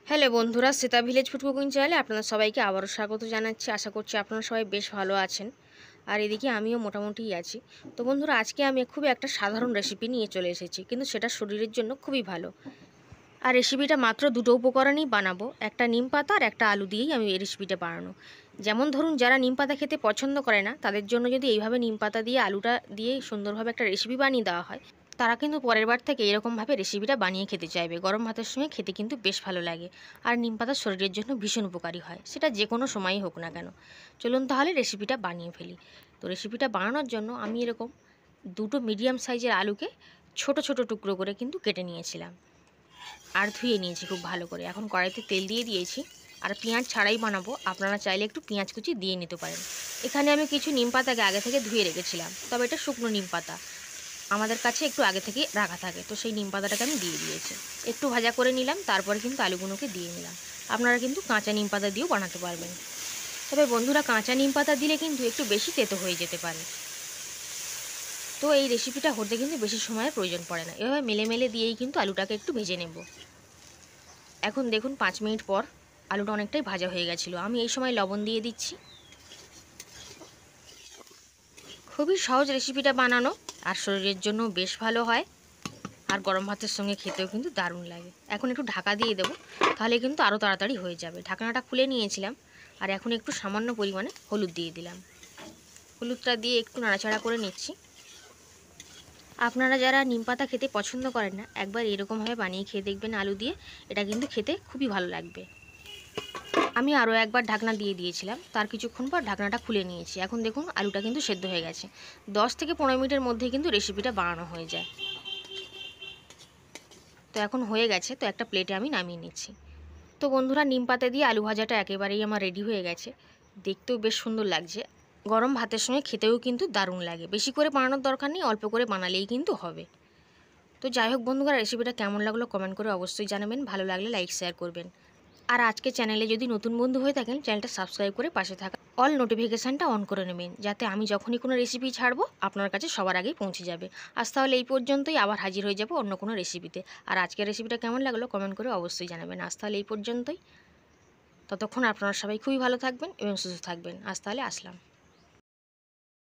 Hello বন্ধুরা, Shweta village food cooking চ্যানেলে আপনাদের সবাইকে আবারও স্বাগত জানাচ্ছি। আশা করছি আপনারা সবাই বেশ ভালো আছেন, আর এদিকে আমিও মোটামুটিই আছি। তো বন্ধুরা, আজকে আমি খুবই একটা সাধারণ রেসিপি নিয়ে চলে এসেছি, কিন্তু সেটা শরীরের জন্য খুবই ভালো। আর রেসিপিটা মাত্র দুটো উপকরণেই বানাবো, একটা নিম পাতা আর একটা আলু দিয়েই আমি এই রেসিপিটা বানানো। যেমন ধরুন, যারা নিম পাতা খেতে পছন্দ করে না, তাদের জন্য যদি এইভাবে নিম পাতা দিয়ে আলুটা দিয়ে সুন্দরভাবে একটা রেসিপি বানিয়ে দেওয়া হয়, তারা কিন্তু পরের বার থেকে এরকমভাবে রেসিপিটা বানিয়ে খেতে চাইবে। গরম ভাতের সঙ্গে খেতে কিন্তু বেশ ভালো লাগে। আর নিম পাতা শরীরের জন্য ভীষণ উপকারী হয়, সেটা যে কোনো সময়ই হোক না কেন। চলুন তাহলে রেসিপিটা বানিয়ে ফেলি। তো রেসিপিটা বানানোর জন্য আমি এরকম দুটো মিডিয়াম সাইজের আলুকে ছোট ছোট টুকরো করে কিন্তু কেটে নিয়েছিলাম, আর ধুয়ে নিয়েছি খুব ভালো করে। এখন কড়াইতে তেল দিয়ে দিয়েছি, আর পেঁয়াজ ছাড়াই বানাবো। আপনারা চাইলে একটু পেঁয়াজ কুচি দিয়ে নিতে পারেন। এখানে আমি কিছু নিম পাতাকে আগে থেকে ধুয়ে রেখেছিলাম, তবে এটা শুকনো নিম পাতা, আমাদের কাছে একটু আগে থেকে রাখা থাকে, তো সেই নিম পাতাটাকে আমি দিয়ে দিয়েছি। একটু ভাজা করে নিলাম, তারপরে কিন্তু আলুগুলোকে দিয়ে নিলাম। আপনারা কিন্তু কাঁচা নিম পাতা দিয়েও বানাতে পারবেন, তবে বন্ধুরা কাঁচা নিম পাতা দিলে কিন্তু একটু বেশি তেতো হয়ে যেতে পারে। তো এই রেসিপিটা হতে কিন্তু বেশি সময়ের প্রয়োজন পড়ে না, এভাবে মেলে মেলে দিয়েই কিন্তু আলুটাকে একটু ভেজে নেব। এখন দেখুন 5 মিনিট পর আলুটা অনেকটাই ভাজা হয়ে গেছিলো। আমি এই সময় লবণ দিয়ে দিচ্ছি। খুবই সহজ রেসিপিটা বানানো, আর শরীরের জন্য বেশ ভালো হয়, আর গরম ভাতের সঙ্গে খেতেও কিন্তু দারুণ লাগে। এখন একটু ঢাকা দিয়ে দেবো, তাহলে কিন্তু আরও তাড়াতাড়ি হয়ে যাবে। ঢাকনাটা খুলে নিয়েছিলাম, আর এখন একটু সামান্য পরিমাণে হলুদ দিয়ে দিলাম। হলুদটা দিয়ে একটু নাড়াচাড়া করে নিচ্ছি। আপনারা যারা নিম পাতা খেতে পছন্দ করেন না, একবার এরকমভাবে বানিয়ে খেয়ে দেখবেন আলু দিয়ে, এটা কিন্তু খেতে খুবই ভালো লাগবে। আমি আরও একবার ঢাকনা দিয়ে দিয়েছিলাম, তার কিছুক্ষণ পর ঢাকনাটা খুলে নিয়েছি। এখন দেখুন আলুটা কিন্তু সেদ্ধ হয়ে গেছে। 10 থেকে 15 মিনিটের মধ্যে কিন্তু রেসিপিটা বানানো হয়ে যায়। তো এখন হয়ে গেছে, তো একটা প্লেটে আমি নামিয়ে নিচ্ছি। তো বন্ধুরা, নিম পাতা দিয়ে আলু ভাজাটা একেবারেই আমার রেডি হয়ে গেছে। দেখতেও বেশ সুন্দর লাগছে, গরম ভাতের সঙ্গে খেতেও কিন্তু দারুণ লাগে। বেশি করে বানানোর দরকার নেই, অল্প করে বানালেই কিন্তু হবে। তো যাই হোক বন্ধুরা, রেসিপিটা কেমন লাগলো কমেন্ট করে অবশ্যই জানাবেন। ভালো লাগলে লাইক শেয়ার করবেন। আর আজকে চ্যানেলে যদি নতুন বন্ধু হয়ে থাকেন, চ্যানেলটা সাবস্ক্রাইব করে পাশে থাকা অল নোটিফিকেশানটা অন করে নেবেন, যাতে আমি যখনই কোনো রেসিপি ছাড়বো আপনার কাছে সবার আগেই পৌঁছে যাবে। আজ তাহলে এই পর্যন্তই, আবার হাজির হয়ে যাব অন্য কোনো রেসিপিতে। আর আজকের রেসিপিটা কেমন লাগলো কমেন্ট করে অবশ্যই জানাবেন। আজ তাহলে এই পর্যন্তই, ততক্ষণ আপনারা সবাই খুবই ভালো থাকবেন এবং সুস্থ থাকবেন। আজ তাহলে আসলাম।